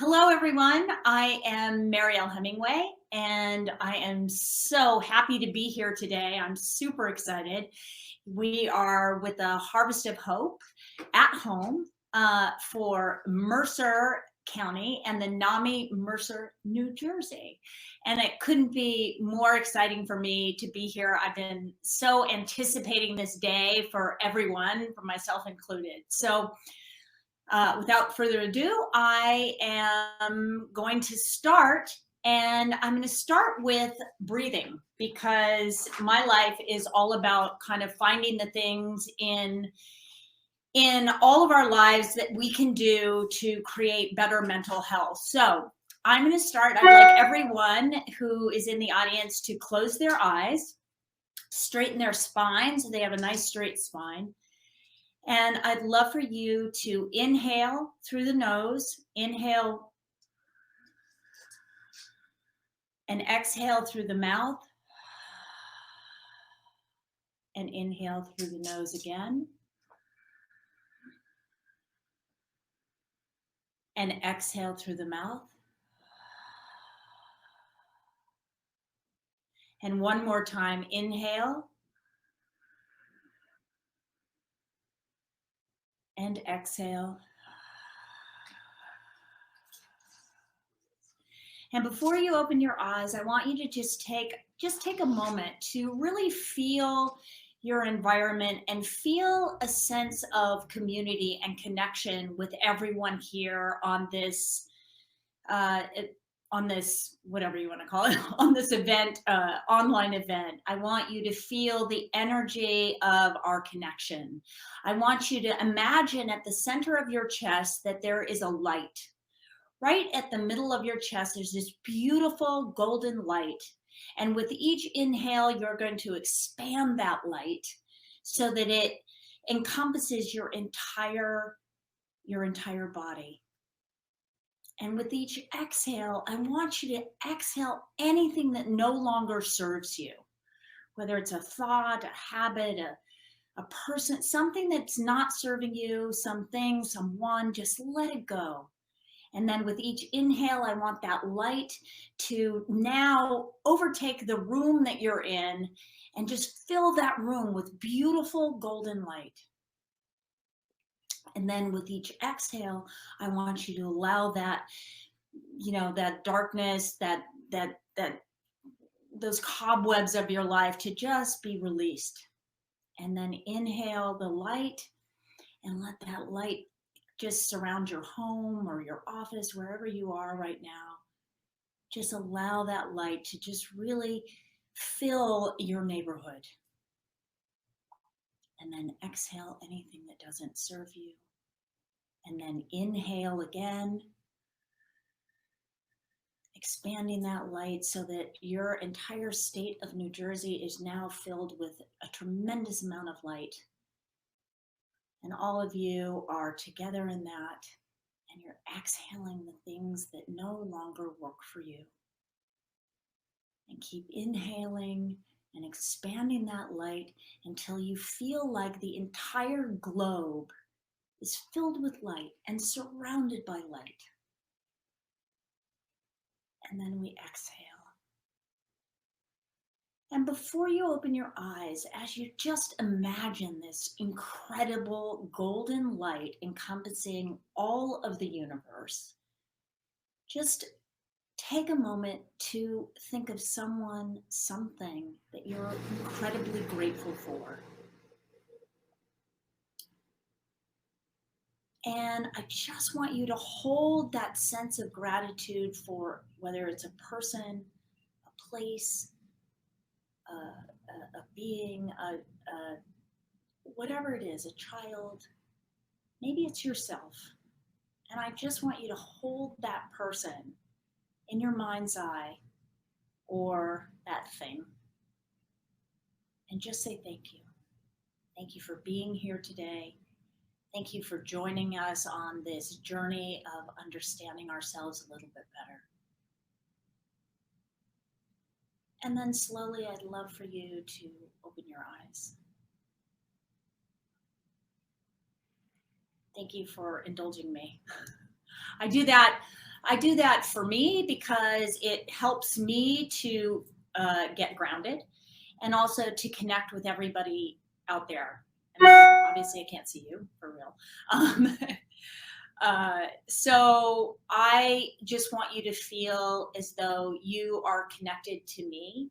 Hello, everyone. I am Mariel Hemingway, and I am so happy to be here today. I'm super excited. We are with the Harvest of Hope at home for Mercer County and the NAMI Mercer, New Jersey. And it couldn't be more exciting for me to be here. I've been so anticipating this day for everyone, for myself included. So without further ado, I am going to start, and I'm going to start with breathing because my life is all about kind of finding the things in all of our lives that we can do to create better mental health. So I'm going to start. I'd like everyone who is in the audience to close their eyes, straighten their spine so they have a nice straight spine. And I'd love for you to inhale through the nose, inhale and exhale through the mouth, and inhale through the nose again, and exhale through the mouth. And one more time, inhale and exhale. And before you open your eyes, I want you to just take a moment to really feel your environment and feel a sense of community and connection with everyone here on this whatever you want to call it, on this event, online event. I want you to feel the energy of our connection. I want you to imagine at the center of your chest that there is a light. Right at the middle of your chest, there's this beautiful golden light. And with each inhale, you're going to expand that light so that it encompasses your entire body. And with each exhale, I want you to exhale anything that no longer serves you, whether it's a thought, a habit, a person, something that's not serving you, something, someone, just let it go. And then with each inhale, I want that light to now overtake the room that you're in and just fill that room with beautiful golden light. And then with each exhale, I want you to allow that, that darkness, that those cobwebs of your life to just be released. And then inhale the light and let that light just surround your home or your office, wherever you are right now. Just allow that light to just really fill your neighborhood. And then exhale anything that doesn't serve you. And then inhale again, expanding that light so that your entire state of New Jersey is now filled with a tremendous amount of light. And all of you are together in that, and you're exhaling the things that no longer work for you. And keep inhaling and expanding that light until you feel like the entire globe is filled with light and surrounded by light. And then we exhale. And before you open your eyes, as you just imagine this incredible golden light encompassing all of the universe, just take a moment to think of someone, something that you're incredibly grateful for. And I just want you to hold that sense of gratitude for whether it's a person, a place, a being, whatever it is, a child, maybe it's yourself. And I just want you to hold that person in your mind's eye or that thing and just say thank you. Thank you for being here today. Thank you for joining us on this journey of understanding ourselves a little bit better. And then slowly, I'd love for you to open your eyes. Thank you for indulging me. I do that I do that for me because it helps me to get grounded and also to connect with everybody out there. And obviously, I can't see you for real. Um, so I just want you to feel as though you are connected to me.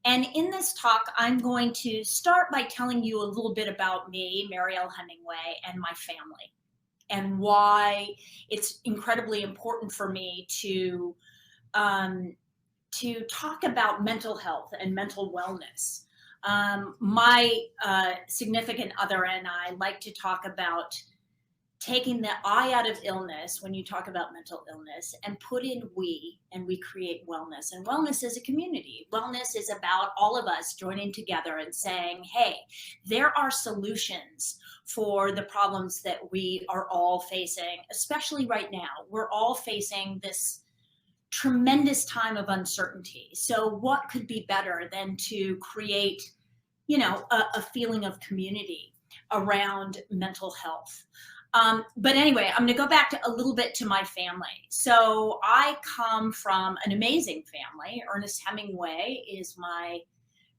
And in this talk, I'm going to start by telling you a little bit about me, Mariel Hemingway, and my family, and why it's incredibly important for me um, to talk about mental health and mental wellness. My significant other and I like to talk about taking the I out of illness when you talk about mental illness and put in we, and we create wellness. And wellness is a community. Wellness is about all of us joining together and saying, hey, there are solutions for the problems that we are all facing, especially right now. We're all facing this tremendous time of uncertainty. So what could be better than to create, a feeling of community around mental health? But anyway, I'm going to go back to a little bit to my family. So I come from an amazing family. Ernest Hemingway is my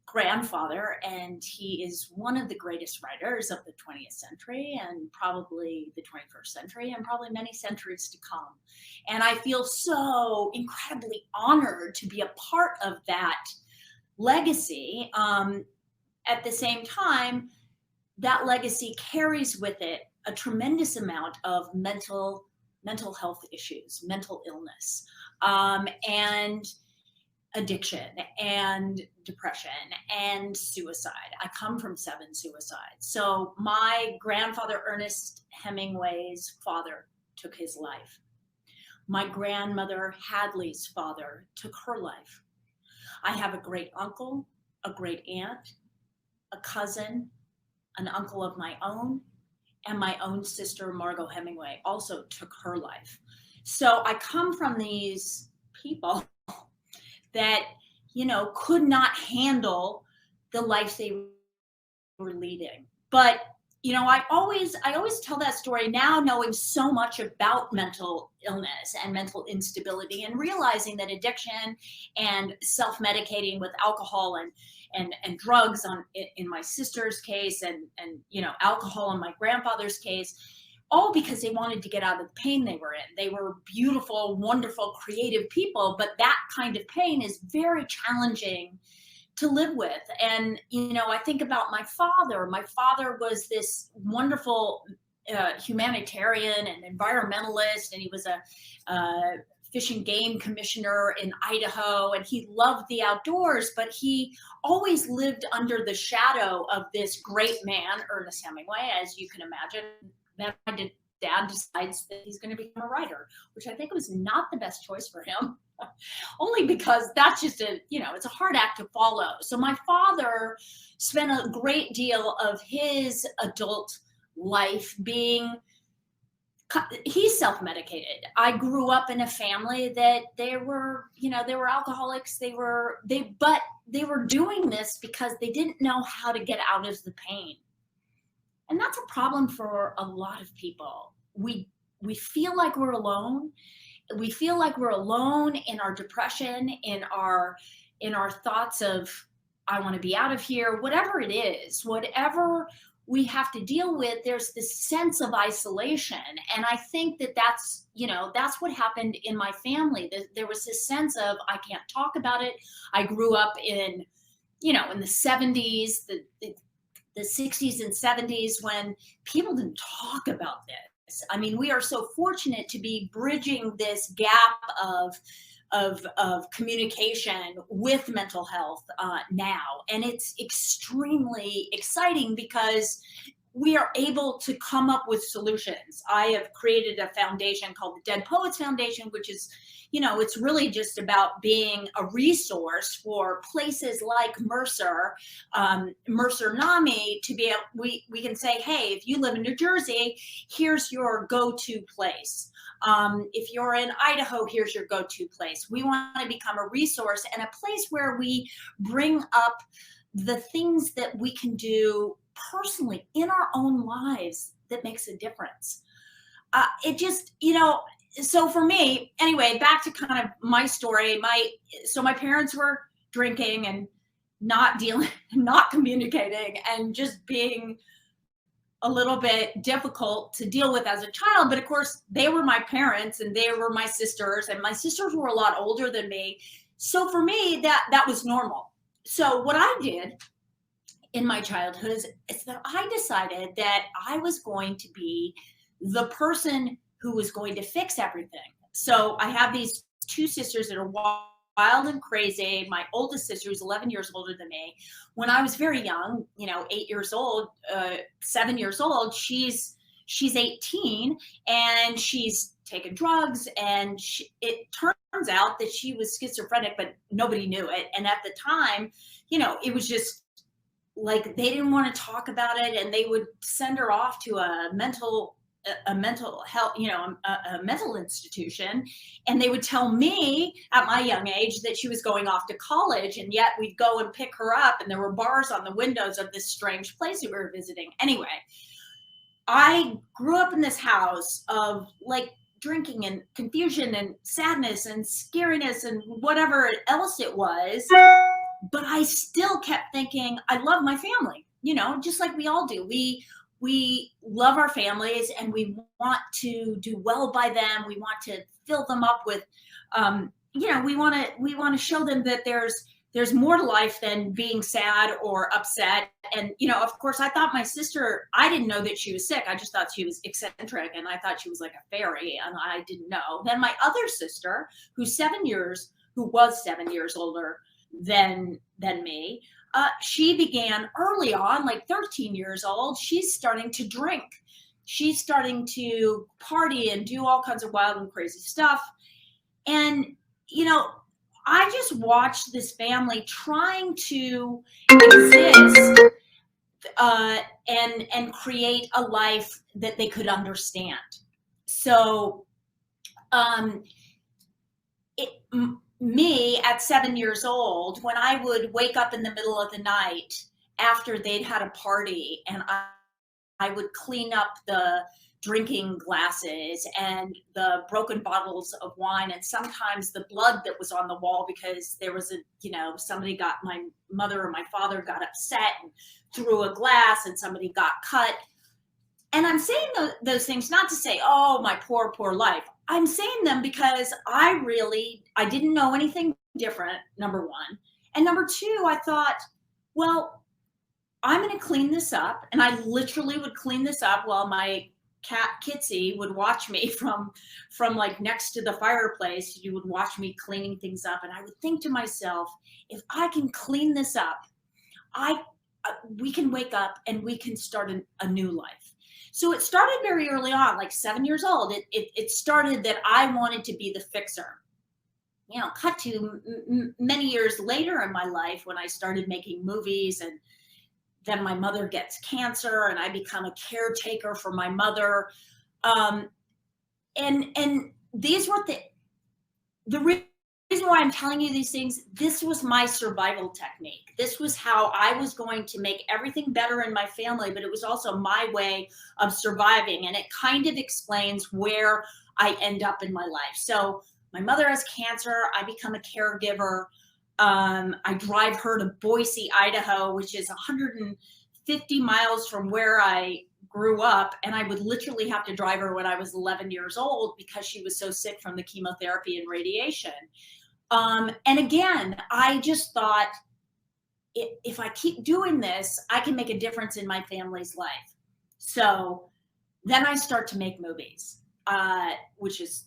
grandfather, and he is one of the greatest writers of the 20th century and probably the 21st century and probably many centuries to come. And I feel so incredibly honored to be a part of that legacy. At the same time, that legacy carries with it a tremendous amount of mental health issues, mental illness, and addiction and depression and suicide. I come from 7 suicides. So my grandfather, Ernest Hemingway's father, took his life. My grandmother, Hadley's father, took her life. I have a great uncle, a great aunt, a cousin, an uncle of my own, and my own sister, Margot Hemingway, also took her life. So I come from these people that, could not handle the life they were leading. But, I always tell that story now, knowing so much about mental illness and mental instability, and realizing that addiction and self-medicating with alcohol and drugs in my sister's case, and alcohol in my grandfather's case, all because they wanted to get out of the pain they were in. They were beautiful, wonderful, creative people, but that kind of pain is very challenging to live with. And, I think about my father. My father was this wonderful humanitarian and environmentalist, and he was a fish and game commissioner in Idaho, and he loved the outdoors, but he always lived under the shadow of this great man, Ernest Hemingway, as you can imagine. Then my dad decides that he's going to become a writer, which I think was not the best choice for him, only because that's just it's a hard act to follow. So my father spent a great deal of his adult life he's self-medicated. I grew up in a family that they were alcoholics. But they were doing this because they didn't know how to get out of the pain. And that's a problem for a lot of people. We feel like we're alone. We feel like we're alone in our depression, in our thoughts of, I want to be out of here, whatever it is, whatever we have to deal with, there's this sense of isolation. And I think that's what happened in my family. There was this sense of, I can't talk about it. I grew up in the 70s, the 60s and 70s, when people didn't talk about this. I mean, we are so fortunate to be bridging this gap of communication with mental health now. And it's extremely exciting because we are able to come up with solutions. I have created a foundation called the Dead Poets Foundation, which is, it's really just about being a resource for places like Mercer NAMI to be able, we can say, hey, if you live in New Jersey, here's your go-to place. If you're in Idaho, here's your go-to place. We want to become a resource and a place where we bring up the things that we can do personally in our own lives that makes a difference. It just, so for me, anyway, back to kind of my story. My parents were drinking and not dealing, not communicating, and just being a little bit difficult to deal with as a child. But of course, they were my parents and they were my sisters, and my sisters were a lot older than me. So for me, that was normal. So what I did in my childhood is that I decided that I was going to be the person who was going to fix everything. So I have these two sisters that are wild and crazy. My oldest sister, who's 11 years older than me, when I was very young, 8 years old, 7 years old, she's 18 and she's taken drugs, and it turns out that she was schizophrenic, but nobody knew it. And at the time, it was just like they didn't want to talk about it, and they would send her off to a mental health, a mental institution. And they would tell me at my young age that she was going off to college, and yet we'd go and pick her up, and there were bars on the windows of this strange place that we were visiting. Anyway, I grew up in this house of like drinking and confusion and sadness and scariness and whatever else it was. But I still kept thinking, I love my family, just like we all do. We love our families, and we want to do well by them. We want to fill them up with, we want to show them that there's more to life than being sad or upset. And, of course, I thought my sister, I didn't know that she was sick. I just thought she was eccentric, and I thought she was like a fairy, and I didn't know. Then my other sister, who was 7 years older than me, she began early on, like 13 years old. She's starting to drink. She's starting to party and do all kinds of wild and crazy stuff. And, I just watched this family trying to exist and create a life that they could understand. So me at 7 years old, when I would wake up in the middle of the night after they'd had a party, and I would clean up the drinking glasses and the broken bottles of wine, and sometimes the blood that was on the wall because there was my mother or my father got upset and threw a glass and somebody got cut. And I'm saying those things not to say, oh, my poor life. I'm saying them because I didn't know anything different, number one. And number two, I thought, well, I'm going to clean this up. And I literally would clean this up while my cat Kitsy would watch me from like next to the fireplace. You would watch me cleaning things up. And I would think to myself, if I can clean this up, we can wake up and we can start a new life. So it started very early on, like 7 years old. It started that I wanted to be the fixer. Cut to many years later in my life when I started making movies, and then my mother gets cancer and I become a caretaker for my mother. And these were the reason why I'm telling you these things. This was my survival technique. This was how I was going to make everything better in my family, but it was also my way of surviving. And it kind of explains where I end up in my life. So my mother has cancer. I become a caregiver. I drive her to Boise, Idaho, which is 150 miles from where I grew up. And I would literally have to drive her when I was 11 years old because she was so sick from the chemotherapy and radiation. And again, I just thought, if I keep doing this, I can make a difference in my family's life. So then I start to make movies, which is,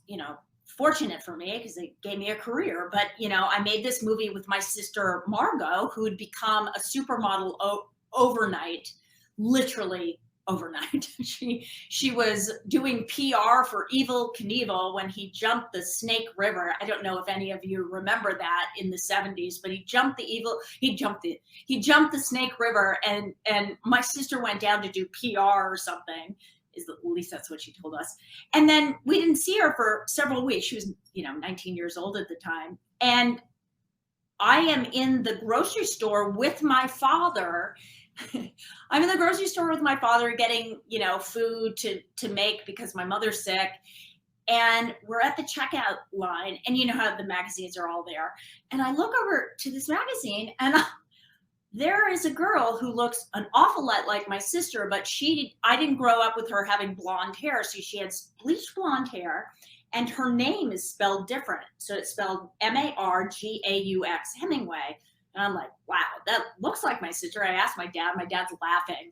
fortunate for me because it gave me a career. But, I made this movie with my sister, Margot, who had become a supermodel overnight, literally overnight. She was doing PR for Evel Knievel when he jumped the Snake River. I don't know if any of you remember that in the 70s, but he jumped the Snake River, and my sister went down to do PR or something. At least that's what she told us. And then we didn't see her for several weeks. She was, 19 years old at the time. And I am in the grocery store with my father. I'm in the grocery store with my father getting, food to make because my mother's sick. And we're at the checkout line, and you know how the magazines are all there. And I look over to this magazine, and there is a girl who looks an awful lot like my sister, but I didn't grow up with her having blonde hair. So she had bleached blonde hair, and her name is spelled different. So it's spelled Margaux, Hemingway. And I'm like, wow, that looks like my sister. I asked my dad. My dad's laughing.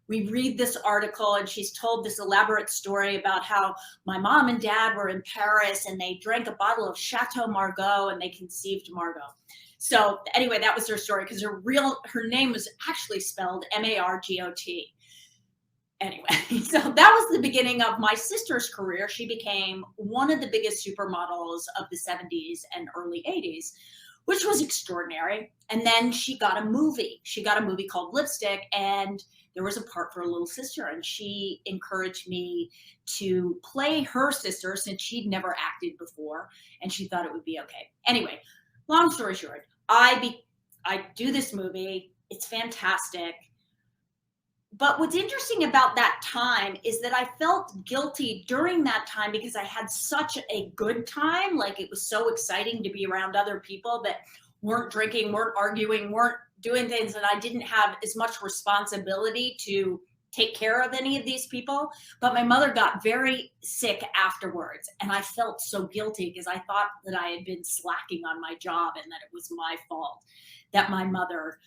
We read this article, and she's told this elaborate story about how my mom and dad were in Paris and they drank a bottle of Chateau Margaux and they conceived Margot. So anyway, that was her story, because her name was actually spelled Margot. Anyway, so that was the beginning of my sister's career. She became one of the biggest supermodels of the 70s and early 80s, which was extraordinary. And then she got a movie. She got a movie called Lipstick, and there was a part for a little sister, and she encouraged me to play her sister since she'd never acted before, and she thought it would be okay. Anyway, long story short, I do this movie. It's fantastic. But what's interesting about that time is that I felt guilty during that time because I had such a good time. Like, it was so exciting to be around other people that weren't drinking, weren't arguing, weren't doing things, and I didn't have as much responsibility to take care of any of these people. But my mother got very sick afterwards, and I felt so guilty because I thought that I had been slacking on my job and that it was my fault that my mother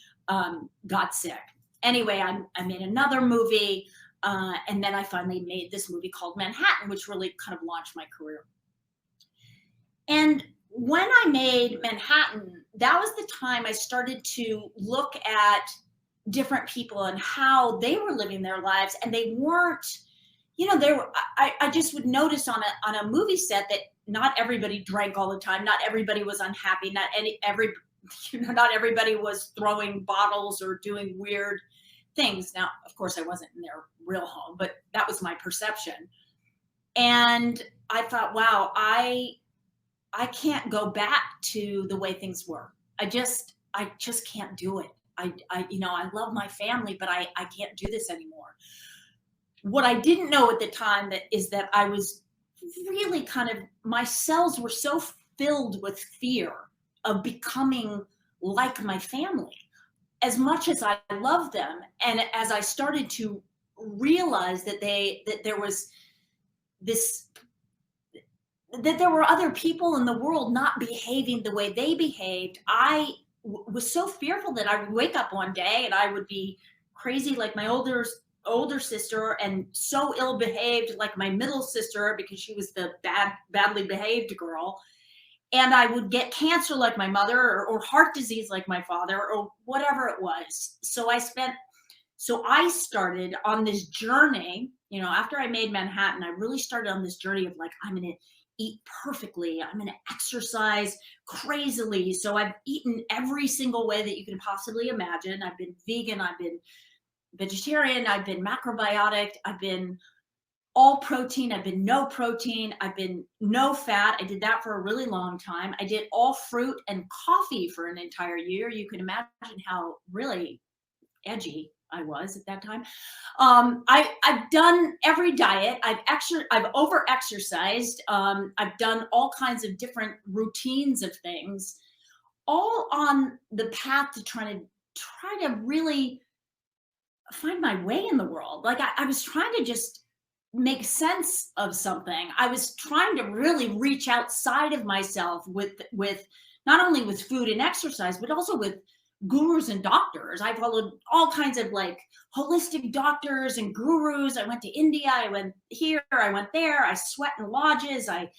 got sick. Anyway, I made another movie, and then I finally made this movie called Manhattan, which really kind of launched my career. And when I made Manhattan, that was the time I started to look at different people and how they were living their lives, and they weren't, I just would notice on a movie set that not everybody drank all the time, not everybody was unhappy, not everybody was throwing bottles or doing weird things. Now, of course, I wasn't in their real home, but that was my perception. And I thought, wow, I can't go back to the way things were. I just can't do it. I love my family, but I can't do this anymore. What I didn't know at the time is that I was really my cells were so filled with fear of becoming like my family. As much as I love them, and as I started to realize that there was that there were other people in the world not behaving the way they behaved, I was so fearful that I would wake up one day and I would be crazy like my older sister, and so ill behaved like my middle sister because she was the badly behaved girl. And I would get cancer like my mother, or heart disease like my father, or whatever it was. So I started on this journey, after I made Manhattan, I really started on this journey of like, I'm going to eat perfectly. I'm going to exercise crazily. So I've eaten every single way that you can possibly imagine. I've been vegan. I've been vegetarian. I've been macrobiotic. I've been all protein. I've been no protein. I've been no fat. I did that for a really long time. I did all fruit and coffee for an entire year. You can imagine how really edgy I was at that time. I've done every diet. I've over exercised. I've done all kinds of different routines of things, all on the path to try to really find my way in the world. Like I was trying to just make sense of something. I was trying to really reach outside of myself with not only with food and exercise, but also with gurus and doctors. I followed all kinds of like holistic doctors and gurus. I went to India. I went here. I went there. I sweat in lodges. I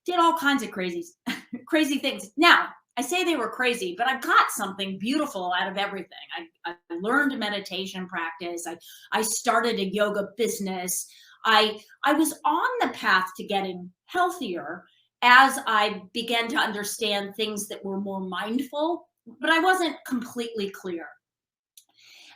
did all kinds of crazy things. Now, I say they were crazy, but I got something beautiful out of everything. I learned a meditation practice. I started a yoga business. I was on the path to getting healthier as I began to understand things that were more mindful, but I wasn't completely clear.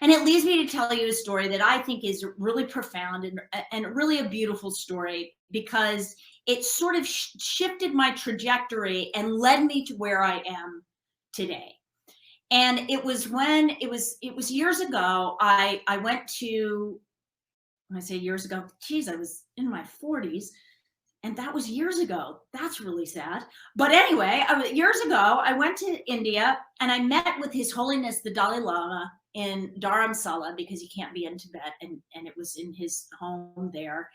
And it leads me to tell you a story that I think is really profound and really a beautiful story, because it sort of shifted my trajectory and led me to where I am today. And it was years ago, I went to, when I say years ago, geez, I was in my 40s. And that was years ago. That's really sad. But anyway, years ago, I went to India and I met with His Holiness the Dalai Lama in Dharamsala because he can't be in Tibet, and it was in his home there.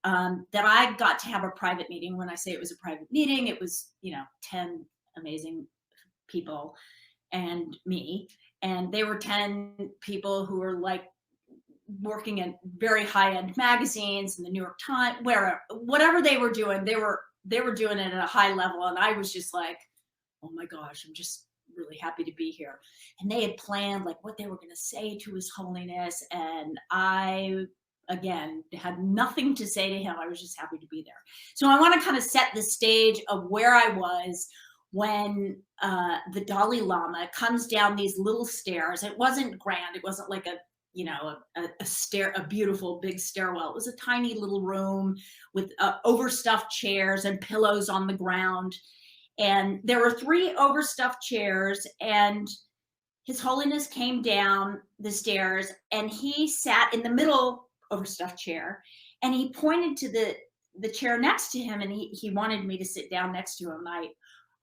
That I got to have a private meeting. When I say it was a private meeting, it was, 10 amazing people and me. And they were 10 people who were like working in very high-end magazines and the New York Times, whatever they were doing, they were doing it at a high level. And I was just like, oh my gosh, I'm just really happy to be here. And they had planned like what they were going to say to His Holiness. And I, again, had nothing to say to him. I was just happy to be there. So I want to kind of set the stage of where I was when the Dalai Lama comes down these little stairs. It wasn't grand. It wasn't like a beautiful big stairwell. It was a tiny little room with overstuffed chairs and pillows on the ground. And there were 3 overstuffed chairs, and His Holiness came down the stairs and he sat in the middle overstuffed chair, and he pointed to the chair next to him, and he wanted me to sit down next to him.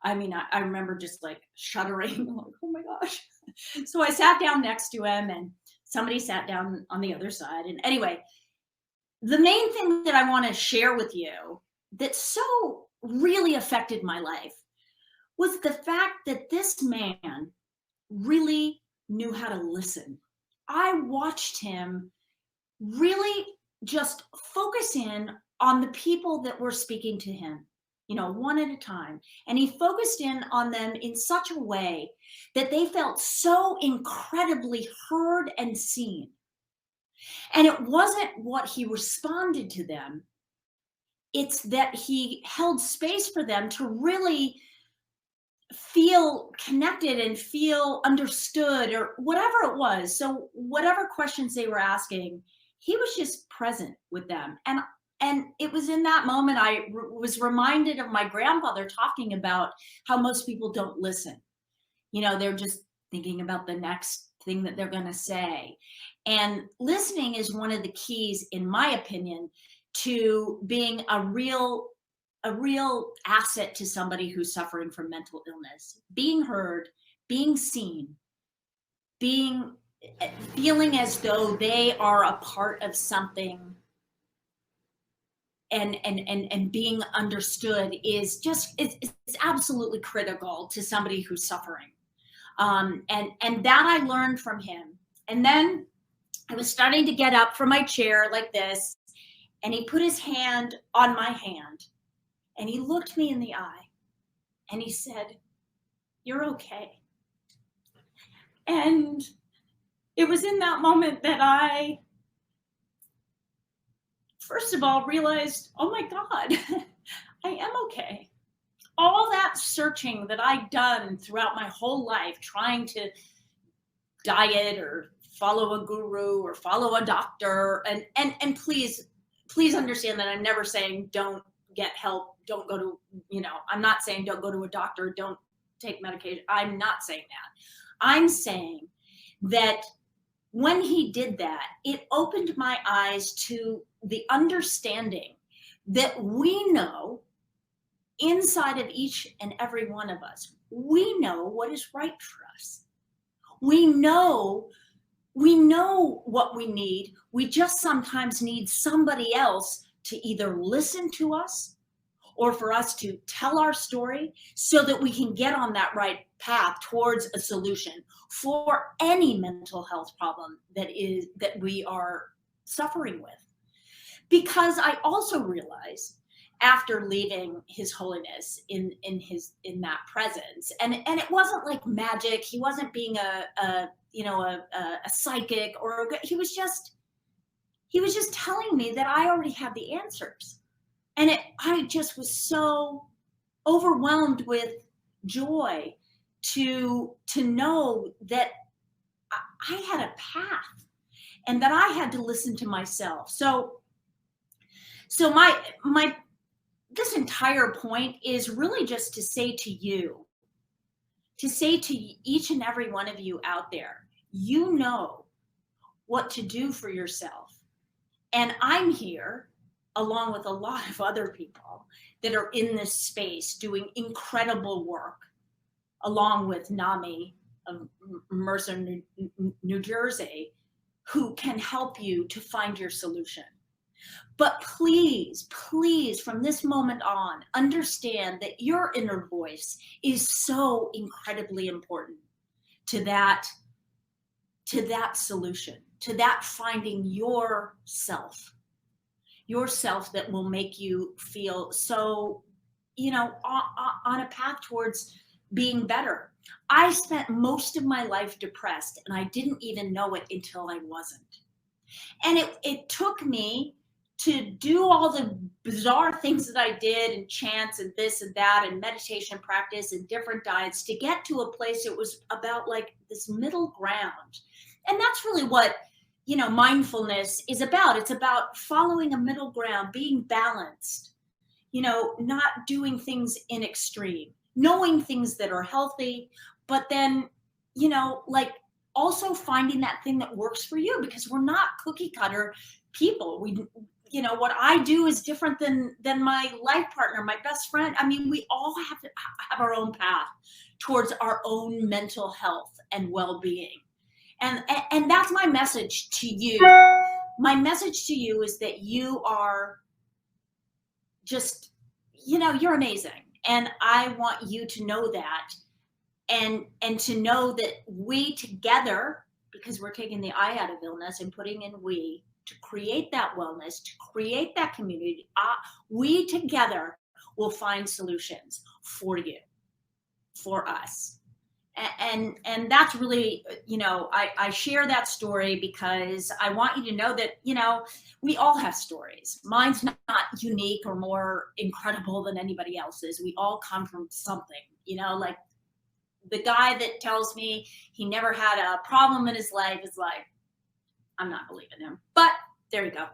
I remember just like shuddering, like, oh my gosh. So I sat down next to him, and somebody sat down on the other side. And anyway, the main thing that I want to share with you that so really affected my life was the fact that this man really knew how to listen. I watched him really just focus in on the people that were speaking to him, one at a time. And he focused in on them in such a way that they felt so incredibly heard and seen. And it wasn't what he responded to them. It's that he held space for them to really feel connected and feel understood, or whatever it was. So whatever questions they were asking, he was just present with them. And it was in that moment I was reminded of my grandfather talking about how most people don't listen. They're just thinking about the next thing that they're going to say. And listening is one of the keys, in my opinion, to being a real asset to somebody who's suffering from mental illness. Being heard, being seen, feeling as though they are a part of something, and being understood is just, it's absolutely critical to somebody who's suffering. And that I learned from him. And then I was starting to get up from my chair like this, and he put his hand on my hand, and he looked me in the eye, and he said, "You're okay." And it was in that moment that I, first of all, realized, oh my God, I am okay. All that searching that I'd done throughout my whole life, trying to diet or follow a guru or follow a doctor, and please understand that I'm never saying don't get help, don't go to, I'm not saying don't go to a doctor, don't take medication. I'm not saying that. I'm saying that when he did that, it opened my eyes to the understanding that we know inside of each and every one of us, we know what is right for us. We know what we need. We just sometimes need somebody else to either listen to us or for us to tell our story so that we can get on that right path towards a solution for any mental health problem that we are suffering with. Because I also realized, after leaving His Holiness in that presence, and it wasn't like magic. He wasn't being a psychic, or he was just telling me that I already had the answers. And I just was so overwhelmed with joy to know that I had a path and that I had to listen to myself. So my this entire point is really just to say to each and every one of you out there, you know what to do for yourself. And I'm here along with a lot of other people that are in this space doing incredible work, along with NAMI of Mercer, New Jersey, who can help you to find your solution. But please, please, from this moment on, understand that your inner voice is so incredibly important to that solution, to that finding yourself that will make you feel so, on a path towards being better. I spent most of my life depressed, and I didn't even know it until I wasn't. And it took me to do all the bizarre things that I did, and chants and this and that and meditation practice and different diets, to get to a place it was about like this middle ground. And that's really what, mindfulness is about. It's about following a middle ground, being balanced, not doing things in extreme, knowing things that are healthy, but then, like also finding that thing that works for you, because we're not cookie cutter people. What I do is different than my life partner, my best friend. I mean, we all have to have our own path towards our own mental health and well-being. And that's my message to you. My message to you is that you are just, you're amazing. And I want you to know that, and to know that we together, because we're taking the I out of illness and putting in we, to create that wellness, to create that community, we together will find solutions for you, for us. And that's really, I share that story because I want you to know that, we all have stories. Mine's not unique or more incredible than anybody else's. We all come from something, like the guy that tells me he never had a problem in his life is like, I'm not believing him, but there you go.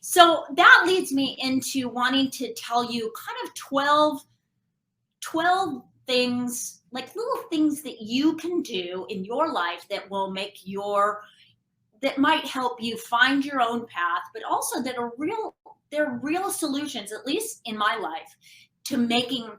So that leads me into wanting to tell you kind of 12 things, like little things that you can do in your life that will that might help you find your own path, but also that are they're real solutions, at least in my life, to making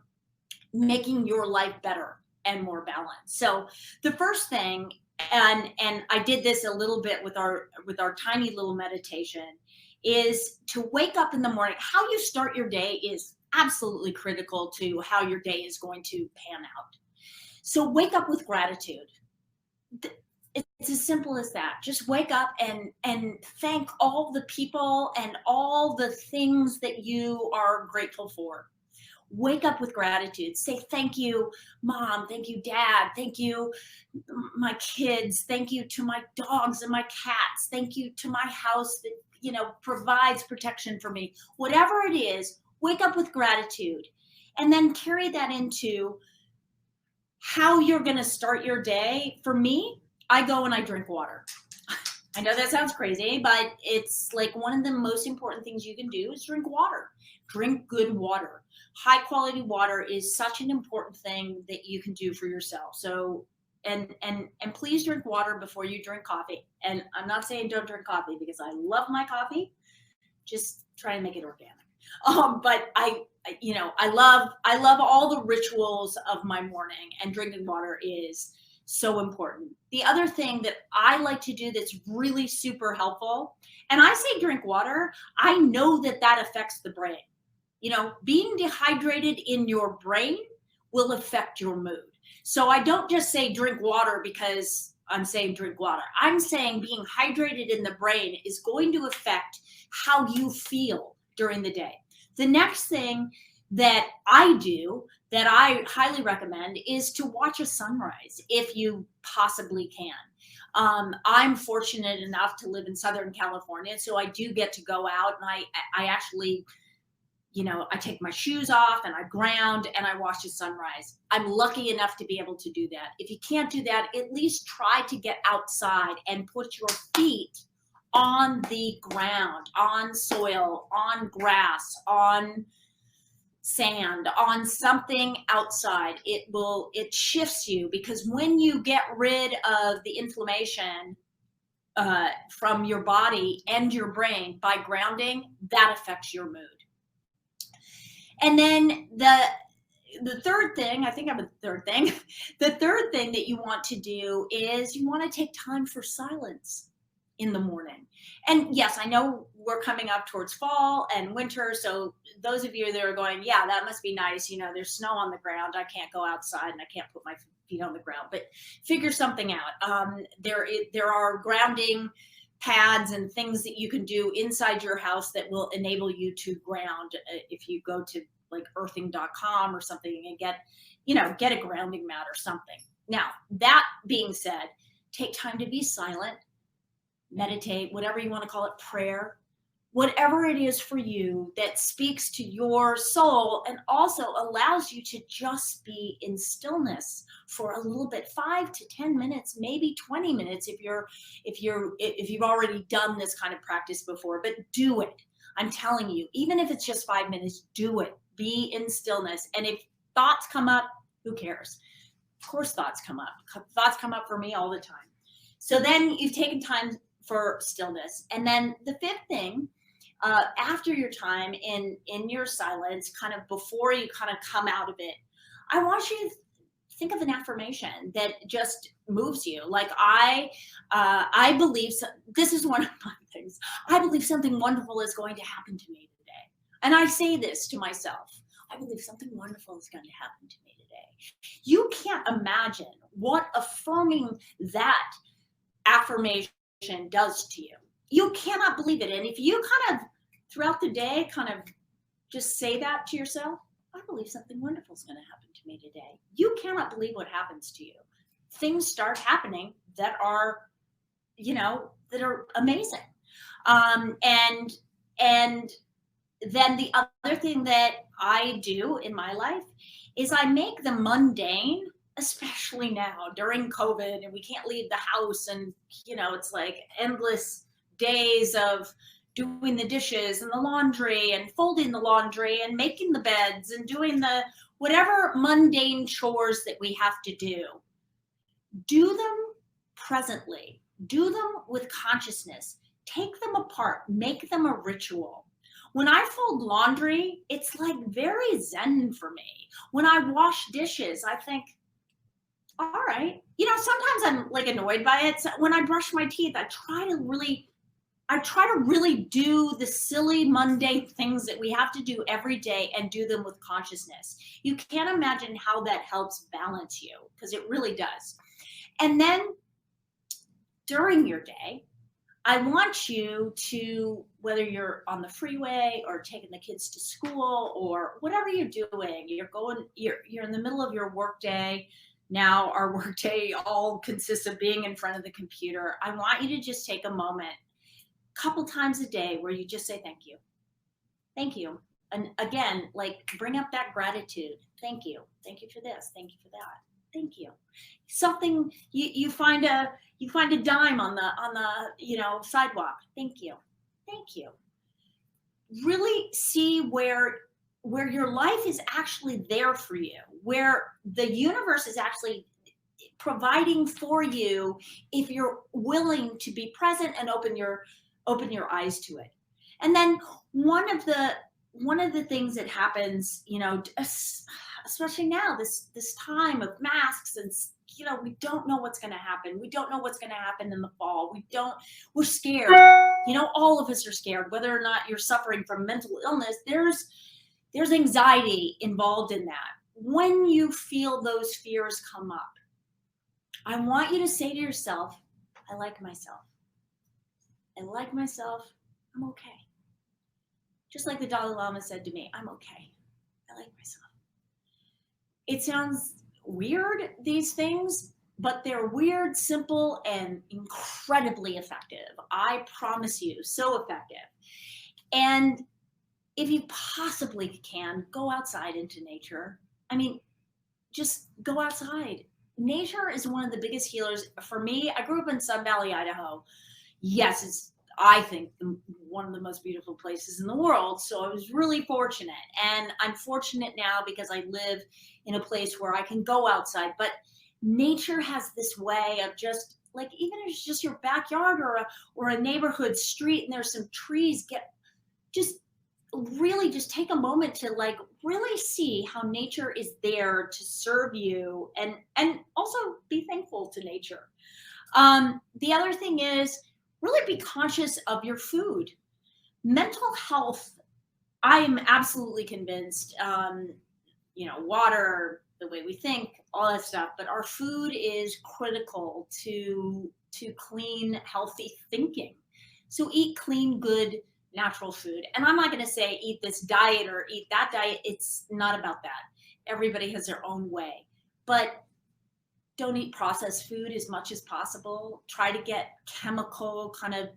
your life better and more balanced. So the first thing, and I did this a little bit with our tiny little meditation, is to wake up in the morning. How you start your day is absolutely critical to how your day is going to pan out. So wake up with gratitude. It's as simple as that. Just wake up and thank all the people and all the things that you are grateful for. Wake up with gratitude. Say thank you, Mom. Thank you, Dad. Thank you, my kids. Thank you to my dogs and my cats. Thank you to my house that, provides protection for me. Whatever it is, wake up with gratitude, and then carry that into how you're going to start your day. For me, I go and I drink water. I know that sounds crazy, but it's like one of the most important things you can do is drink water. Drink good water. High quality water is such an important thing that you can do for yourself. So, and please drink water before you drink coffee. And I'm not saying don't drink coffee, because I love my coffee. Just try and make it organic. But I love all the rituals of my morning, and drinking water is so important. The other thing that I like to do that's really super helpful, and I say drink water, I know that affects the brain. Being dehydrated in your brain will affect your mood. So I don't just say drink water because I'm saying drink water. I'm saying being hydrated in the brain is going to affect how you feel during the day. The next thing that I do that I highly recommend is to watch a sunrise if you possibly can. I'm fortunate enough to live in Southern California, so I do get to go out, and I actually, I take my shoes off and I ground and I watch the sunrise. I'm lucky enough to be able to do that. If you can't do that, at least try to get outside and put your feet on the ground, on soil, on grass, on sand, on something outside. It shifts you, because when you get rid of the inflammation from your body and your brain by grounding, that affects your mood. And then the third thing, I think I'm a third thing, the third thing that you want to do is you want to take time for silence in the morning. And yes, I know we're coming up towards fall and winter. So those of you that are going, yeah, that must be nice. You know, there's snow on the ground. I can't go outside and I can't put my feet on the ground, but figure something out. There are grounding pads and things that you can do inside your house that will enable you to ground. If you go to like earthing.com or something and get a grounding mat or something. Now, that being said, take time to be silent, meditate, whatever you want to call it, prayer, whatever it is for you that speaks to your soul and also allows you to just be in stillness for a little bit, 5 to 10 minutes, maybe 20 minutes if you've already done this kind of practice before, but do it. I'm telling you, even if it's just 5 minutes, do it. Be in stillness. And if thoughts come up, who cares? Of course, thoughts come up. Thoughts come up for me all the time. So then you've taken time for stillness. And then the fifth thing, after your time in your silence, kind of before you kind of come out of it, I want you to think of an affirmation that just moves you. Like I believe, this is one of my things. I believe something wonderful is going to happen to me today. And I say this to myself. I believe something wonderful is going to happen to me today. You can't imagine what affirming that affirmation does to you. You cannot believe it. And if you kind of throughout the day kind of just say that to yourself, I believe something wonderful is going to happen to me today. You cannot believe what happens to you. Things start happening that are, that are amazing. And then the other thing that I do in my life is I make the mundane, especially now during COVID and we can't leave the house and, it's like endless days of doing the dishes and the laundry and folding the laundry and making the beds and doing the whatever mundane chores that we have to do. Do them presently. Do them with consciousness. Take them apart. Make them a ritual. When I fold laundry, it's like very zen for me. When I wash dishes, I think, all right. Sometimes I'm like annoyed by it. So when I brush my teeth, I try to really do the silly, mundane things that we have to do every day and do them with consciousness. You can't imagine how that helps balance you, because it really does. And then during your day, I want you to, whether you're on the freeway or taking the kids to school or whatever you're doing, you're in the middle of your work day. Now our work day all consists of being in front of the computer. I want you to just take a moment, a couple times a day, where you just say, thank you. Thank you. And again, like bring up that gratitude. Thank you. Thank you for this. Thank you for that. Thank you. Something you find a dime on the sidewalk. Thank you. Thank you. Really see where your life is actually there for you, where the universe is actually providing for you if you're willing to be present and open your eyes to it. And then one of the things that happens, especially now, this time of masks, and we don't know what's going to happen. We don't know what's going to happen in the fall. We're scared. All of us are scared, whether or not you're suffering from mental illness. There's anxiety involved in that. When you feel those fears come up, I want you to say to yourself, I like myself. I like myself. I'm okay. Just like the Dalai Lama said to me, I'm okay. I like myself. It sounds weird, these things, but they're weird, simple, and incredibly effective. I promise you, so effective. And if you possibly can, go outside into nature. I mean, just go outside. Nature is one of the biggest healers. For me, I grew up in Sun Valley, Idaho. Yes, it's, I think, one of the most beautiful places in the world. So I was really fortunate. And I'm fortunate now because I live in a place where I can go outside. But nature has this way of just like even if it's just your backyard or a neighborhood street and there's some trees, just really just take a moment to like really see how nature is there to serve you, and also be thankful to nature. The other thing is really be conscious of your food. Mental health, I am absolutely convinced, water, the way we think, all that stuff, but our food is critical to clean, healthy thinking. So eat clean, good, natural food. And I'm not going to say eat this diet or eat that diet. It's not about that. Everybody has their own way. But don't eat processed food as much as possible. Try to get chemical kind of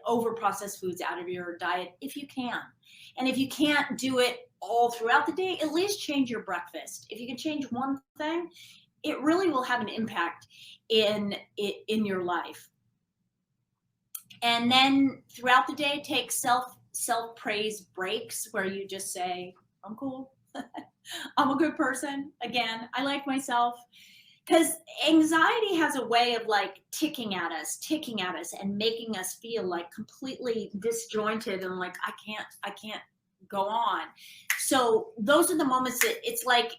over processed foods out of your diet if you can. And if you can't do it all throughout the day, at least change your breakfast. If you can change one thing, it really will have an impact in your life. And then throughout the day, take self praise breaks where you just say, I'm cool. I'm a good person. Again, I like myself. Because anxiety has a way of like ticking at us and making us feel like completely disjointed and like I can't go on. So those are the moments that it's like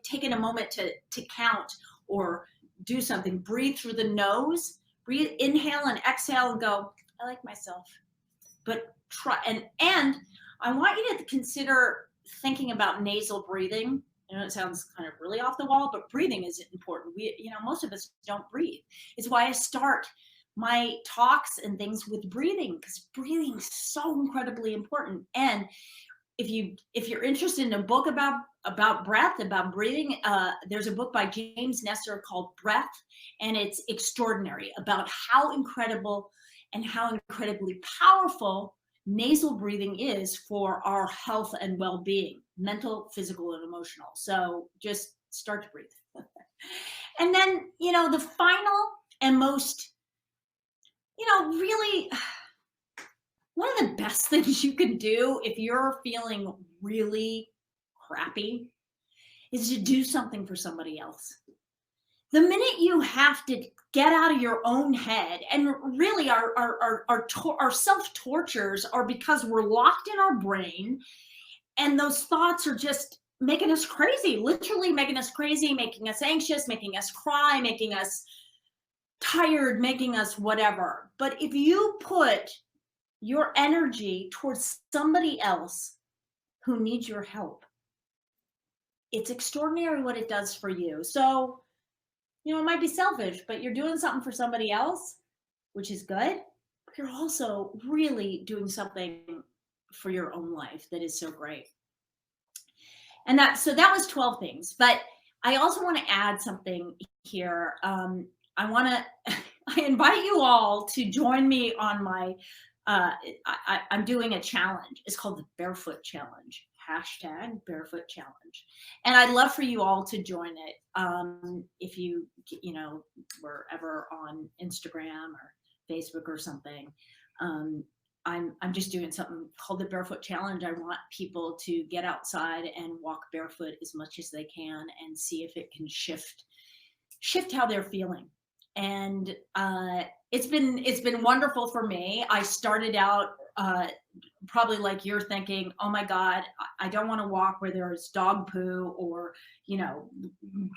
taking a moment to count or do something. Breathe through the nose, inhale and exhale and go, I like myself. But try, and I want you to consider thinking about nasal breathing. I know it sounds kind of really off the wall, but breathing is important. Most of us don't breathe. It's why I start my talks and things with breathing, because breathing is so incredibly important. And if you're interested in a book about breath, about breathing, there's a book by James Nestor called Breath, and it's extraordinary about how incredible and how incredibly powerful nasal breathing is for our health and well-being, mental, physical, and emotional. So just start to breathe. And then, the final and most, really one of the best things you can do if you're feeling really crappy is to do something for somebody else. The minute you have to get out of your own head, and really our self-tortures are because we're locked in our brain, and those thoughts are just making us crazy, literally making us crazy, making us anxious, making us cry, making us tired, making us whatever. But if you put your energy towards somebody else who needs your help, it's extraordinary what it does for you. So, it might be selfish, but you're doing something for somebody else, which is good. But you're also really doing something for your own life that is so great. And that was 12 things. But I also want to add something here. I invite you all to join me on my, I'm doing a challenge. It's called the Barefoot Challenge. #Barefoot Challenge. And I'd love for you all to join it. If you were ever on Instagram or Facebook or something. I'm just doing something called the Barefoot Challenge. I want people to get outside and walk barefoot as much as they can and see if it can shift how they're feeling. And it's been wonderful for me. I started out probably like you're thinking, oh my God, I don't want to walk where there's dog poo or,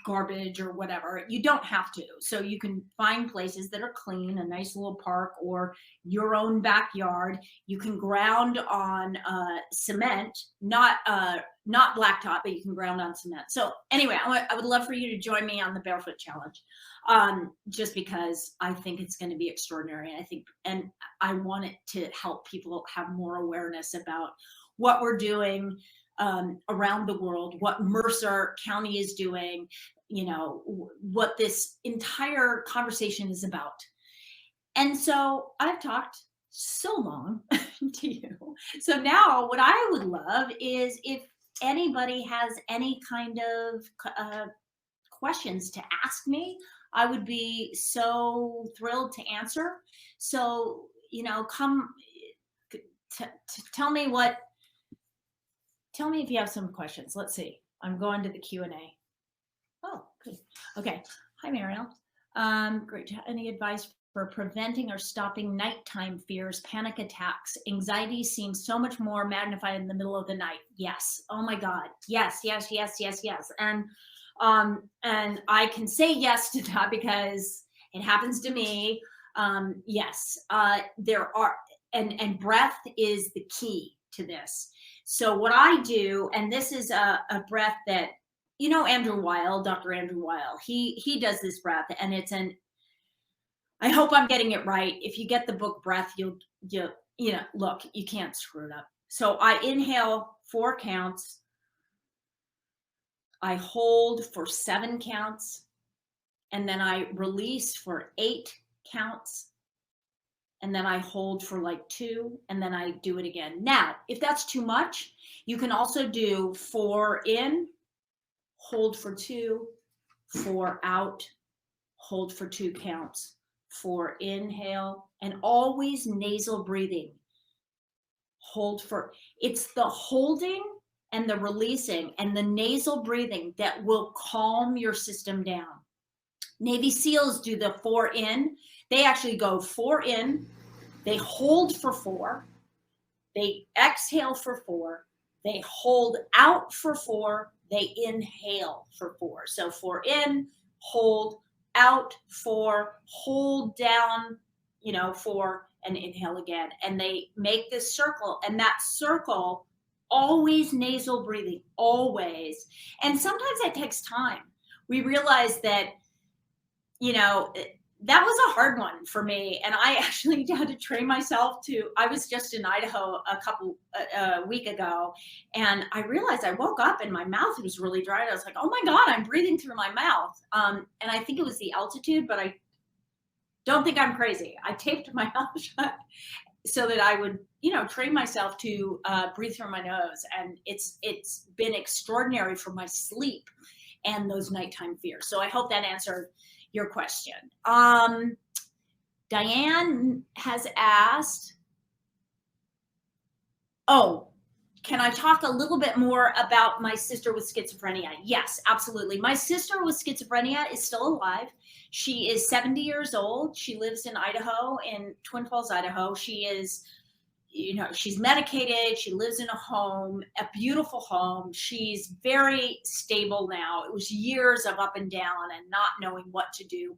garbage or whatever. You don't have to. So you can find places that are clean, a nice little park or your own backyard. You can ground on cement, not blacktop, but you can ground on cement. So anyway, I would love for you to join me on the Barefoot Challenge, just because I think it's going to be extraordinary. And I want it to help people have more awareness about what we're doing around the world, what Mercer County is doing, what this entire conversation is about. And so I've talked so long to you. So now what I would love is if anybody has any kind of questions to ask me, I would be so thrilled to answer. So, come tell me if you have some questions. Let's see. I'm going to the Q&A. Oh, good. Okay. Hi, Mariel. Great. Any advice for preventing or stopping nighttime fears, panic attacks? Anxiety seems so much more magnified in the middle of the night. Yes. Oh my God. Yes, yes, yes, yes, yes. And I can say yes to that because it happens to me. Yes. There are, and breath is the key to this. So what I do, and this is a breath that, Andrew Weil, Dr. Andrew Weil, he does this breath, and it's an, I hope I'm getting it right. If you get the book Breath, look, you can't screw it up. So I inhale 4 counts, I hold for 7 counts, and then I release for 8 counts, and then I hold for like 2, and then I do it again. Now, if that's too much, you can also do 4 in, hold for 2, 4 out, hold for 2 counts, 4 inhale, and always nasal breathing. Hold for, it's the holding and the releasing and the nasal breathing that will calm your system down. Navy SEALs do the 4 in. They actually go 4 in, they hold for 4, they exhale for 4, they hold out for 4, they inhale for 4. So 4 in, hold, out, 4, hold down, 4, and inhale again. And they make this circle, and that circle, always nasal breathing, always. And sometimes that takes time. We realize that, that was a hard one for me, and I actually had to train myself to. I was just in Idaho a week ago, and I realized I woke up and my mouth was really dry. And I was like, "Oh my God, I'm breathing through my mouth." And I think it was the altitude, but I don't think I'm crazy. I taped my mouth shut so that I would, train myself to breathe through my nose, and it's been extraordinary for my sleep and those nighttime fears. So I hope that answered your question. Diane has asked, oh, can I talk a little bit more about my sister with schizophrenia? Yes, absolutely. My sister with schizophrenia is still alive. She is 70 years old. She lives in Idaho, in Twin Falls, Idaho. She is, she's medicated. She lives in a home, a beautiful home. She's very stable now. It was years of up and down and not knowing what to do,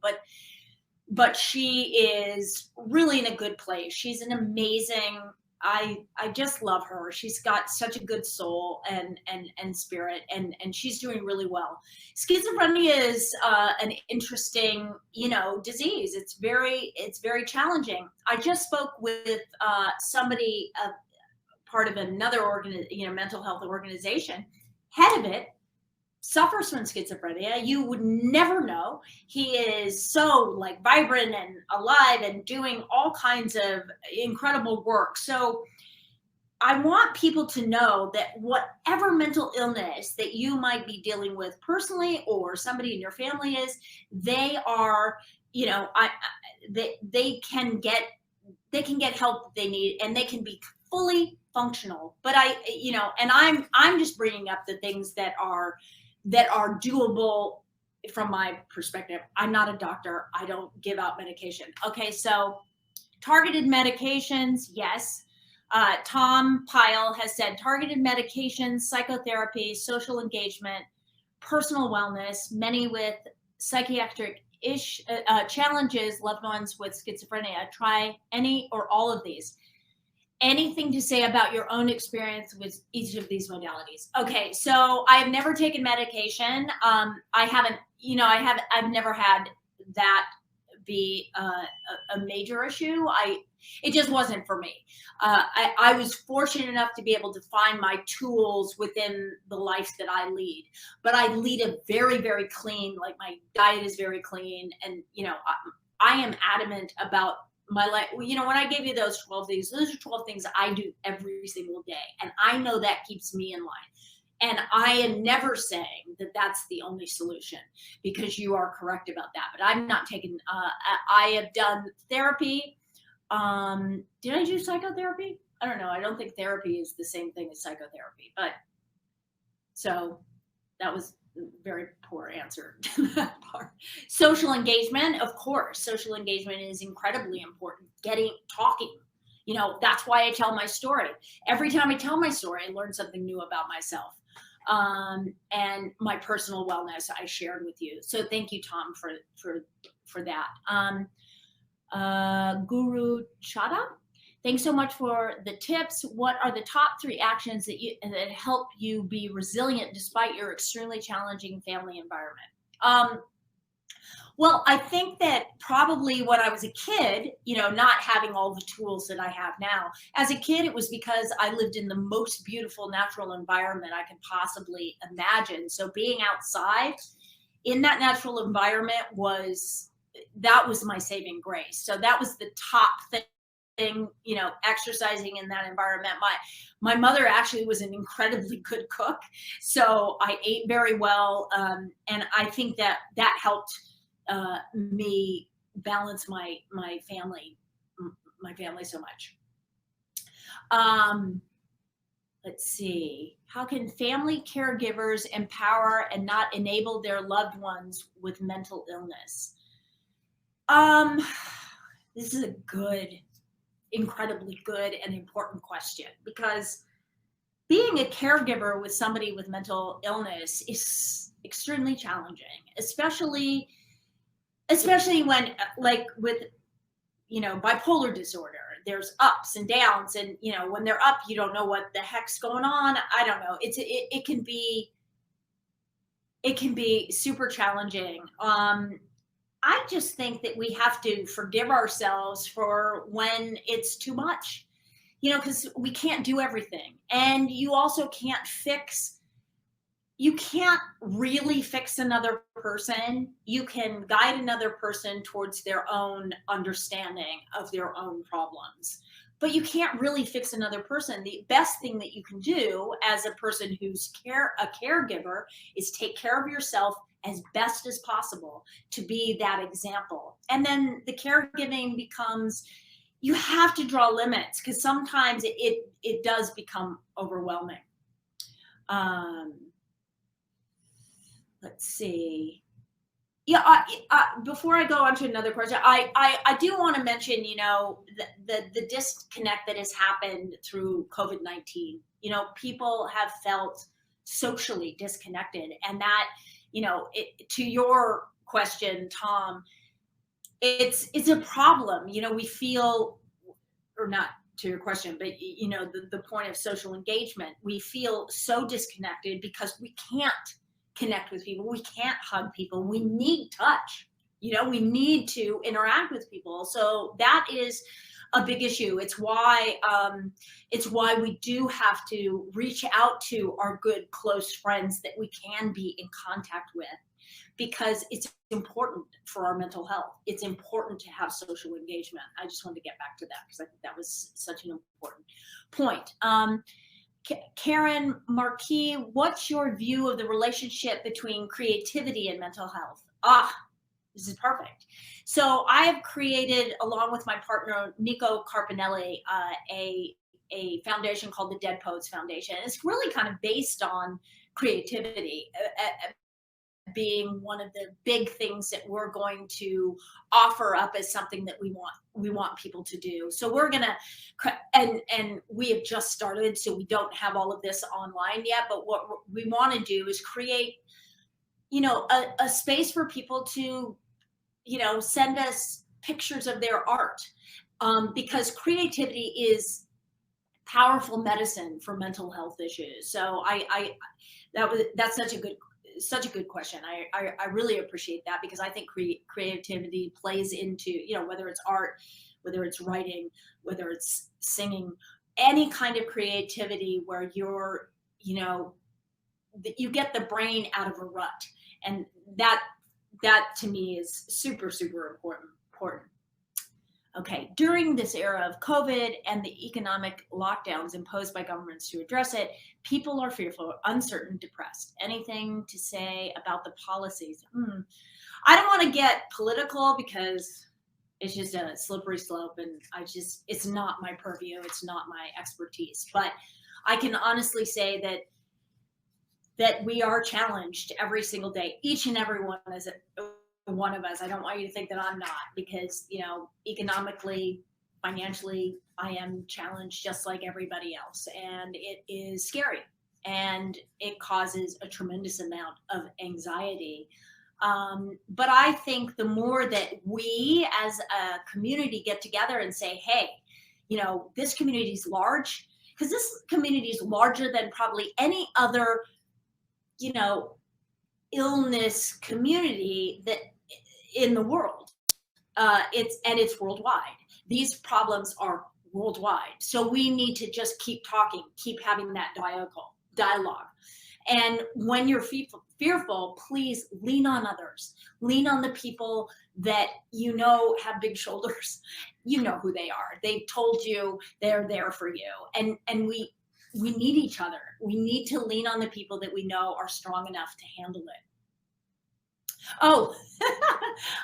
but she is really in a good place. She's an amazing, I just love her. She's got such a good soul and spirit, and she's doing really well. Schizophrenia is an interesting, disease. It's very challenging. I just spoke with somebody, part of another mental health organization. Head of it suffers from schizophrenia. You would never know. He is so like vibrant and alive and doing all kinds of incredible work. So I want people to know that whatever mental illness that you might be dealing with personally, or somebody in your family is, they are, they can get help that they need, and they can be fully functional. But and I'm just bringing up the things that are doable from my perspective. I'm not a doctor. I don't give out medication. Okay, so targeted medications, yes. Tom Pyle has said targeted medications, psychotherapy, social engagement, personal wellness, many with psychiatric challenges, loved ones with schizophrenia. Try any or all of these. Anything to say about your own experience with each of these modalities? Okay, so I've never taken medication. I haven't, I've never had that be a major issue. It just wasn't for me. I was fortunate enough to be able to find my tools within the life that I lead, but I lead a very, very clean, like my diet is very clean. And, I am adamant about my life. When I gave you those 12 things, those are 12 things I do every single day. And I know that keeps me in line. And I am never saying that that's the only solution, because you are correct about that. But I'm not taking, I have done therapy. Did I do psychotherapy? I don't know. I don't think therapy is the same thing as psychotherapy. But so that was very poor answer to that part. Social engagement, of course. Social engagement is incredibly important. Talking. That's why I tell my story. Every time I tell my story, I learn something new about myself. And my personal wellness I shared with you. So thank you, Tom, for that. Guru Chada, thanks so much for the tips. What are the top 3 actions that help you be resilient despite your extremely challenging family environment? Well, I think that probably when I was a kid, not having all the tools that I have now, as a kid, it was because I lived in the most beautiful natural environment I could possibly imagine. So being outside in that natural environment was my saving grace. So that was the top thing, exercising in that environment. My mother actually was an incredibly good cook, so I ate very well, and I think that helped me balance my family so much. Let's see. How can family caregivers empower and not enable their loved ones with mental illness? This is a incredibly good and important question, because being a caregiver with somebody with mental illness is extremely challenging, especially when, like, with bipolar disorder, there's ups and downs, and when they're up, you don't know what the heck's going on. I don't know. It can be super challenging. I just think that we have to forgive ourselves for when it's too much, because we can't do everything, and you also you can't really fix another person. You can guide another person towards their own understanding of their own problems, but you can't really fix another person. The best thing that you can do as a person who's a caregiver is take care of yourself as best as possible to be that example. And then the caregiving becomes, you have to draw limits, because sometimes it does become overwhelming. Let's see. Yeah, before I go on to another question, I do want to mention, the disconnect that has happened through COVID-19. People have felt socially disconnected, and that, to your question, Tom, it's a problem. We feel, or not to your question, but the point of social engagement, we feel so disconnected because we can't connect with people. We can't hug people. We need touch. We need to interact with people. So that is a big issue. It's why we do have to reach out to our good, close friends that we can be in contact with, because it's important for our mental health. It's important to have social engagement. I just wanted to get back to that because I think that was such an important point. Karen Marquis, what's your view of the relationship between creativity and mental health? This is perfect. So I have created, along with my partner, Nico Carpinelli, a foundation called the Dead Poets Foundation. It's really kind of based on creativity, being one of the big things that we're going to offer up as something that we want people to do. So we're gonna, and we have just started, so we don't have all of this online yet, but what we want to do is create, a space for people to, send us pictures of their art, because creativity is powerful medicine for mental health issues. So that's such a good question. I really appreciate that, because I think creativity plays into, whether it's art, whether it's writing, whether it's singing, any kind of creativity where you're, you get the brain out of a rut. And that to me is super, super important. Okay, during this era of COVID and the economic lockdowns imposed by governments to address it, people are fearful, uncertain, depressed. Anything to say about the policies? I don't want to get political, because it's just a slippery slope, and it's not my purview, it's not my expertise. But I can honestly say that that we are challenged every single day, each and every one of us. I don't want you to think that I'm not, because, economically, financially, I am challenged just like everybody else. And it is scary, and it causes a tremendous amount of anxiety. But I think the more that we as a community get together and say, hey, this community is large, because this community is larger than probably any other, you know, illness community that in the world. It's worldwide. These problems are worldwide. So we need to just keep talking, keep having that dialogue. And when you're fearful, please lean on others. Lean on the people that have big shoulders. You know who they are. They've told you they're there for you. And we need each other. We need to lean on the people that we know are strong enough to handle it. Oh,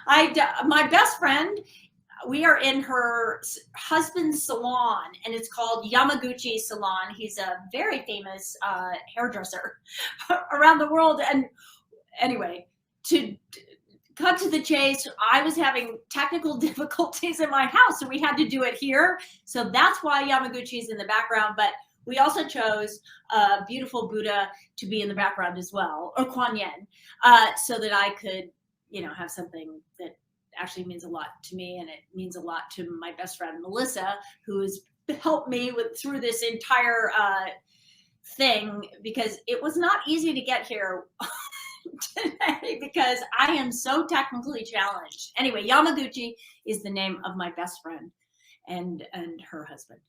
my best friend, we are in her husband's salon, and it's called Yamaguchi Salon. He's a very famous hairdresser around the world. And anyway, to cut to the chase, I was having technical difficulties in my house, so we had to do it here. So that's why Yamaguchi is in the background. But we also chose a beautiful Buddha to be in the background as well, or Kuan Yin, so that I could, have something that actually means a lot to me, and it means a lot to my best friend Melissa, who has helped me through this entire thing, because it was not easy to get here today because I am so technically challenged. Anyway, Yamaguchi is the name of my best friend and her husband.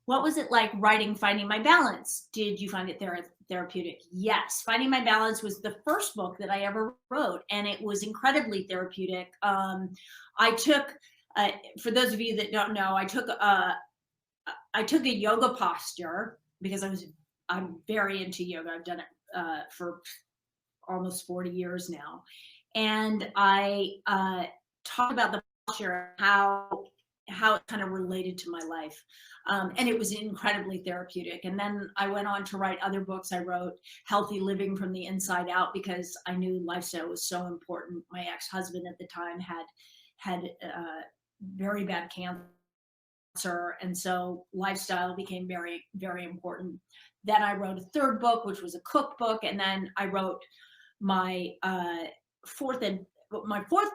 What was it like writing Finding My Balance? Did you find it therapeutic? Yes. Finding My Balance was the first book that I ever wrote, and it was incredibly therapeutic. I took, for those of you that don't know, I took a yoga posture because I'm very into yoga. I've done it for almost 40 years now. And I talked about the posture, how it kind of related to my life. And it was incredibly therapeutic. And then I went on to write other books. I wrote Healthy Living from the Inside Out because I knew lifestyle was so important. My ex-husband at the time had very bad cancer. And so lifestyle became very, very important. Then I wrote a third book, which was a cookbook. And then I wrote my fourth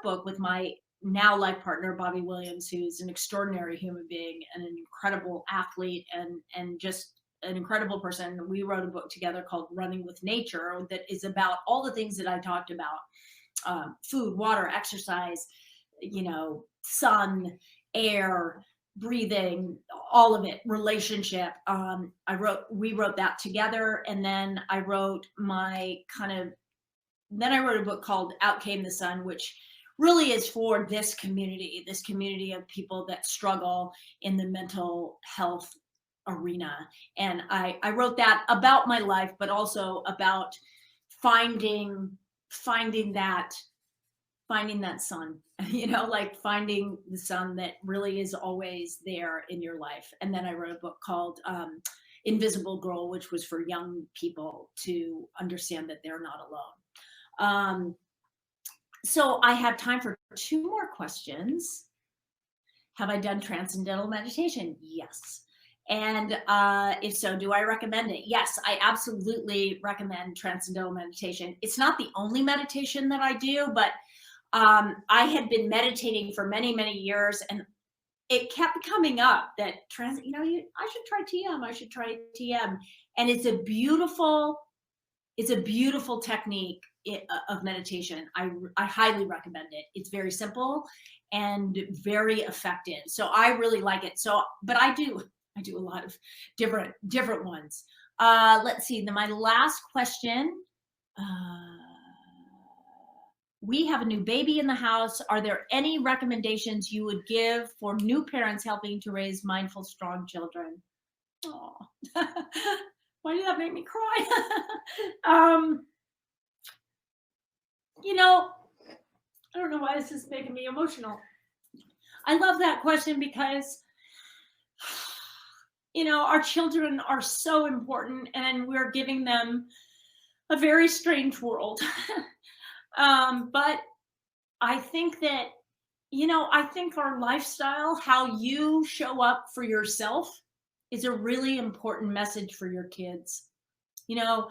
book with my now life partner, Bobby Williams, who's an extraordinary human being and an incredible athlete and just an incredible person. We wrote a book together called Running with Nature that is about all the things that I talked about, food, water, exercise, sun, air, breathing, all of it, relationship. We wrote that together. And then I wrote a book called Out Came the Sun, which really is for this community of people that struggle in the mental health arena. And I wrote that about my life, but also about finding that sun, like finding the sun that really is always there in your life. And then I wrote a book called Invisible Girl, which was for young people to understand that they're not alone. So I have time for 2 more questions. Have I done transcendental meditation? Yes. And if so, do I recommend it? Yes, I absolutely recommend transcendental meditation. It's not the only meditation that I do, but I had been meditating for many, many years, and it kept coming up that I should try TM. I should try TM. And it's a beautiful technique of meditation. I highly recommend it. It's very simple and very effective. So I really like it. But I do a lot of different ones. Let's see. My last question. We have a new baby in the house. Are there any recommendations you would give for new parents helping to raise mindful, strong children? Oh, why did that make me cry? I don't know why this is making me emotional. I love that question because our children are so important, and we're giving them a very strange world. But I think that, I think our lifestyle, how you show up for yourself, is a really important message for your kids. You know,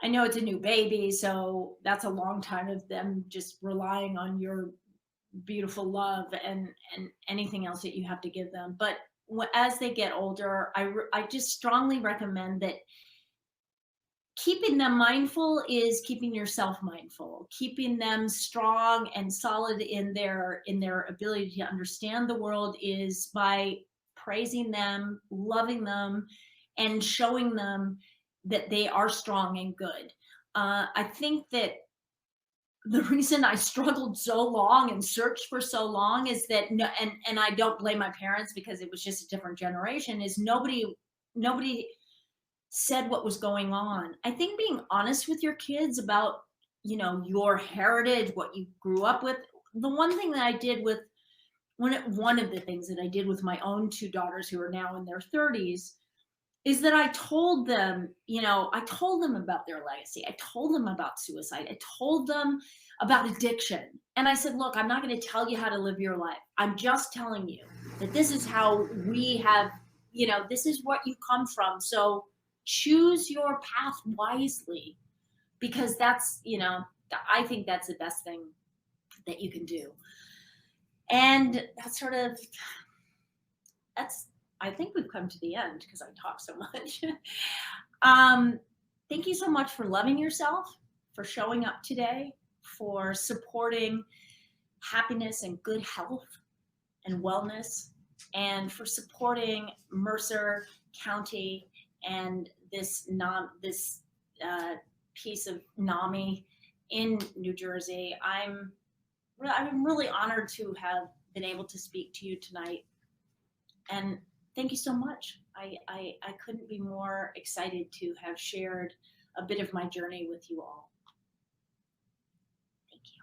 I know it's a new baby, so that's a long time of them just relying on your beautiful love and anything else that you have to give them. But as they get older, I just strongly recommend that keeping them mindful is keeping yourself mindful. Keeping them strong and solid in their ability to understand the world is by praising them, loving them, and showing them that they are strong and good. I think that the reason I struggled so long and searched for so long is that no, and I don't blame my parents, because it was just a different generation. Is nobody said what was going on. I think being honest with your kids about, your heritage, what you grew up with. The one thing that I did with one of the things that I did with my own two daughters, who are now in their 30s, is that I told them about their legacy. I told them about suicide. I told them about addiction. And I said, look, I'm not going to tell you how to live your life. I'm just telling you that this is how we have, this is what you come from. So choose your path wisely, because I think that's the best thing that you can do. And that's, I think we've come to the end because I talk so much. um, Thank you so much for loving yourself, for showing up today, for supporting happiness and good health and wellness, and for supporting Mercer County and this piece of NAMI in New Jersey. I'm really honored to have been able to speak to you tonight, and thank you so much. I couldn't be more excited to have shared a bit of my journey with you all. Thank you.